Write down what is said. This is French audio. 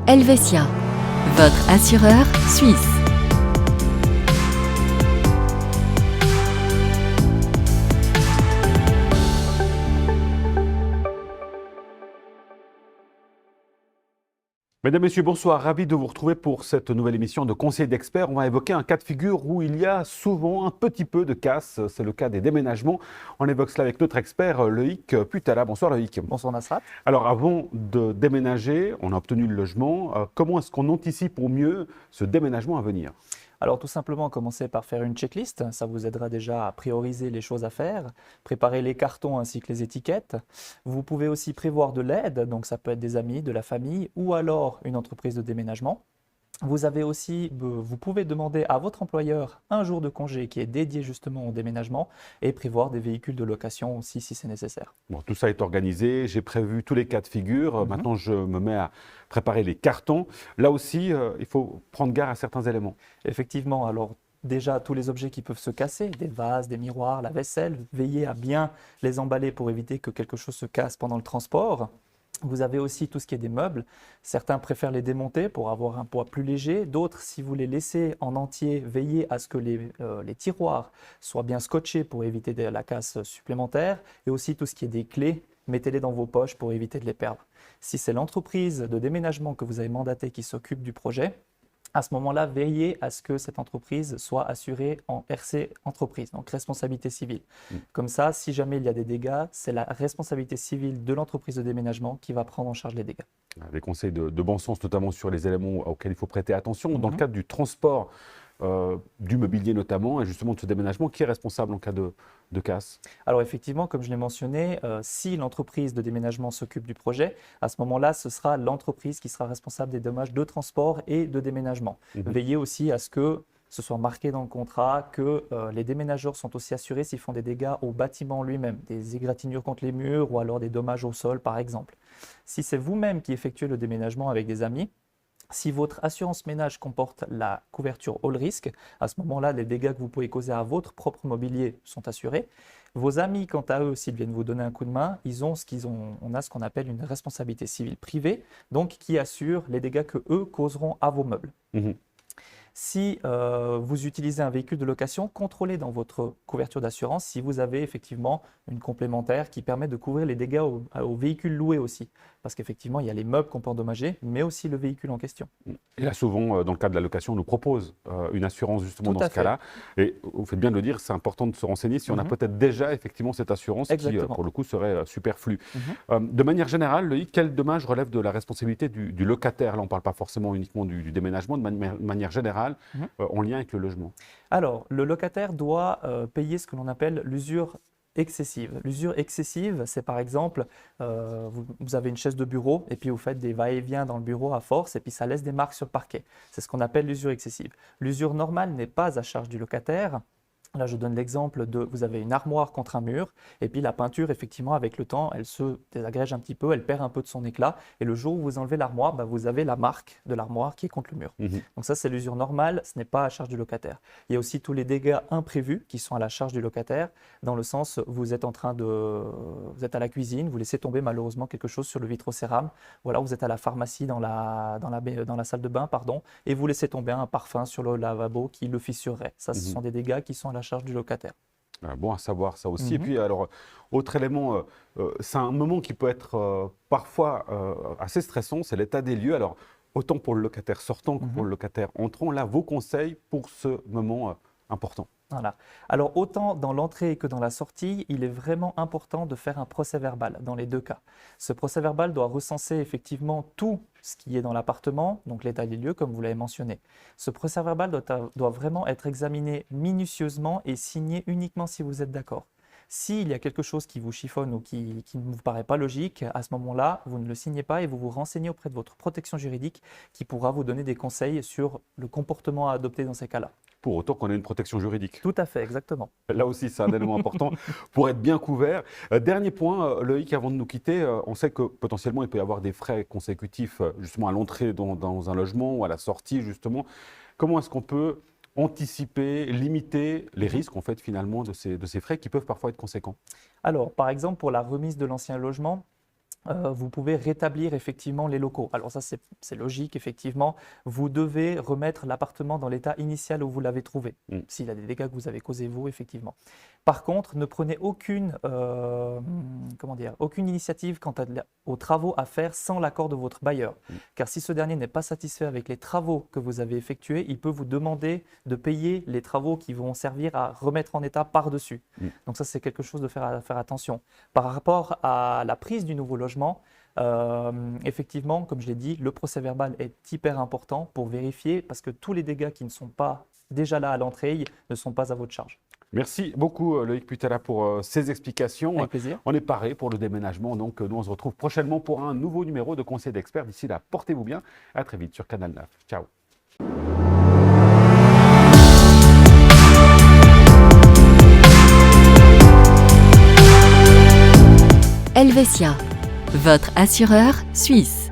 Helvetia, votre assureur suisse. Mesdames, Messieurs, bonsoir. Ravi de vous retrouver pour cette nouvelle émission de Conseil d'experts. On va évoquer un cas de figure où il y a souvent un petit peu de casse. C'est le cas des déménagements. On évoque cela avec notre expert Loïc Putala. Bonsoir Loïc. Bonsoir Nasrat. Alors avant de déménager, on a obtenu le logement. Comment est-ce qu'on anticipe au mieux ce déménagement à venir ? Alors tout simplement, commencez par faire une checklist, ça vous aidera déjà à prioriser les choses à faire, préparer les cartons ainsi que les étiquettes. Vous pouvez aussi prévoir de l'aide, donc ça peut être des amis, de la famille ou alors une entreprise de déménagement. Vous pouvez demander à votre employeur un jour de congé qui est dédié justement au déménagement et prévoir des véhicules de location aussi si c'est nécessaire. Bon, tout ça est organisé, j'ai prévu tous les cas de figure. Maintenant, je me mets à préparer les cartons. Là aussi, il faut prendre garde à certains éléments. Effectivement, alors déjà tous les objets qui peuvent se casser, des vases, des miroirs, la vaisselle, veillez à bien les emballer pour éviter que quelque chose se casse pendant le transport. Vous avez aussi tout ce qui est des meubles. Certains préfèrent les démonter pour avoir un poids plus léger. D'autres, si vous les laissez en entier, veillez à ce que les tiroirs soient bien scotchés pour éviter la casse supplémentaire. Et aussi tout ce qui est des clés, mettez-les dans vos poches pour éviter de les perdre. Si c'est l'entreprise de déménagement que vous avez mandatée qui s'occupe du projet, à ce moment-là, veillez à ce que cette entreprise soit assurée en RC entreprise, donc responsabilité civile. Comme ça, si jamais il y a des dégâts, c'est la responsabilité civile de l'entreprise de déménagement qui va prendre en charge les dégâts. Des conseils de bon sens, notamment sur les éléments auxquels il faut prêter attention. Dans le cadre du transport du mobilier notamment, et justement de ce déménagement, qui est responsable en cas de casse ? Alors effectivement, comme je l'ai mentionné, si l'entreprise de déménagement s'occupe du projet, à ce moment-là, ce sera l'entreprise qui sera responsable des dommages de transport et de déménagement. Veillez aussi à ce que ce soit marqué dans le contrat que les déménageurs sont aussi assurés s'ils font des dégâts au bâtiment lui-même, des égratignures contre les murs ou alors des dommages au sol par exemple. Si c'est vous-même qui effectuez le déménagement avec des amis, si votre assurance ménage comporte la couverture all risk, à ce moment-là, les dégâts que vous pouvez causer à votre propre mobilier sont assurés. Vos amis, quant à eux, s'ils viennent vous donner un coup de main, on a ce qu'on appelle une responsabilité civile privée, donc qui assure les dégâts que eux causeront à vos meubles. Si vous utilisez un véhicule de location, contrôlez dans votre couverture d'assurance si vous avez effectivement une complémentaire qui permet de couvrir les dégâts au véhicule loué aussi. Parce qu'effectivement, il y a les meubles qu'on peut endommager, mais aussi le véhicule en question. Et là, souvent, dans le cadre de la location, on nous propose une assurance justement Tout dans à ce cas-là. Et vous faites bien de le dire, c'est important de se renseigner si on a peut-être déjà effectivement cette assurance qui, pour le coup, serait superflue. De manière générale, Loïc, quel dommage relève de la responsabilité du locataire ? Là, on ne parle pas forcément uniquement du déménagement, de manière générale, en lien avec le logement. Alors, le locataire doit payer ce que l'on appelle l'usure excessive. L'usure excessive, c'est par exemple, vous avez une chaise de bureau et puis vous faites des va-et-vient dans le bureau à force et puis ça laisse des marques sur le parquet. C'est ce qu'on appelle l'usure excessive. L'usure normale n'est pas à charge du locataire. Là, je donne l'exemple de, vous avez une armoire contre un mur et puis la peinture, effectivement, avec le temps, elle se désagrège un petit peu, elle perd un peu de son éclat et le jour où vous enlevez l'armoire, vous avez la marque de l'armoire qui est contre le mur. Donc ça, c'est l'usure normale, ce n'est pas à charge du locataire. Il y a aussi tous les dégâts imprévus qui sont à la charge du locataire, dans le sens, vous êtes à la cuisine, vous laissez tomber malheureusement quelque chose sur le vitrocérame, ou alors vous êtes à la pharmacie dans la salle de bain, et vous laissez tomber un parfum sur le lavabo qui le fissurerait. Ça, ce sont des dégâts qui sont à la charge du locataire. Bon à savoir ça aussi. Et puis alors, autre élément, c'est un moment qui peut être parfois assez stressant, c'est l'état des lieux. Alors, autant pour le locataire sortant que pour le locataire entrant, là, vos conseils pour ce moment important. Voilà. Alors autant dans l'entrée que dans la sortie, il est vraiment important de faire un procès-verbal dans les deux cas. Ce procès-verbal doit recenser effectivement tout ce qui est dans l'appartement, donc l'état des lieux comme vous l'avez mentionné. Ce procès-verbal doit vraiment être examiné minutieusement et signé uniquement si vous êtes d'accord. S'il y a quelque chose qui vous chiffonne ou qui ne vous paraît pas logique, à ce moment-là, vous ne le signez pas et vous vous renseignez auprès de votre protection juridique qui pourra vous donner des conseils sur le comportement à adopter dans ces cas-là. Pour autant qu'on ait une protection juridique. Tout à fait, exactement. Là aussi, c'est un élément important pour être bien couvert. Dernier point, Loïc, avant de nous quitter, on sait que potentiellement, il peut y avoir des frais consécutifs justement à l'entrée dans un logement ou à la sortie, justement. Comment est-ce qu'on peut anticiper, limiter les risques en fait, finalement de ces frais qui peuvent parfois être conséquents ? Alors, par exemple, pour la remise de l'ancien logement, vous pouvez rétablir effectivement les locaux. Alors ça, c'est logique, effectivement. Vous devez remettre l'appartement dans l'état initial où vous l'avez trouvé, s'il y a des dégâts que vous avez causés vous, effectivement. Par contre, ne prenez aucune initiative quant aux travaux à faire sans l'accord de votre bailleur. Car si ce dernier n'est pas satisfait avec les travaux que vous avez effectués, il peut vous demander de payer les travaux qui vont servir à remettre en état par-dessus. Donc ça, c'est quelque chose à faire attention. Par rapport à la prise du nouveau logement, effectivement, comme je l'ai dit, le procès-verbal est hyper important pour vérifier, parce que tous les dégâts qui ne sont pas déjà là à l'entrée ne sont pas à votre charge. Merci beaucoup Loïc Putala pour ces explications. Avec plaisir. On est paré pour le déménagement, donc nous on se retrouve prochainement pour un nouveau numéro de Conseil d'experts. D'ici là, portez-vous bien, à très vite sur Canal 9. Ciao. Helvetia, votre assureur suisse.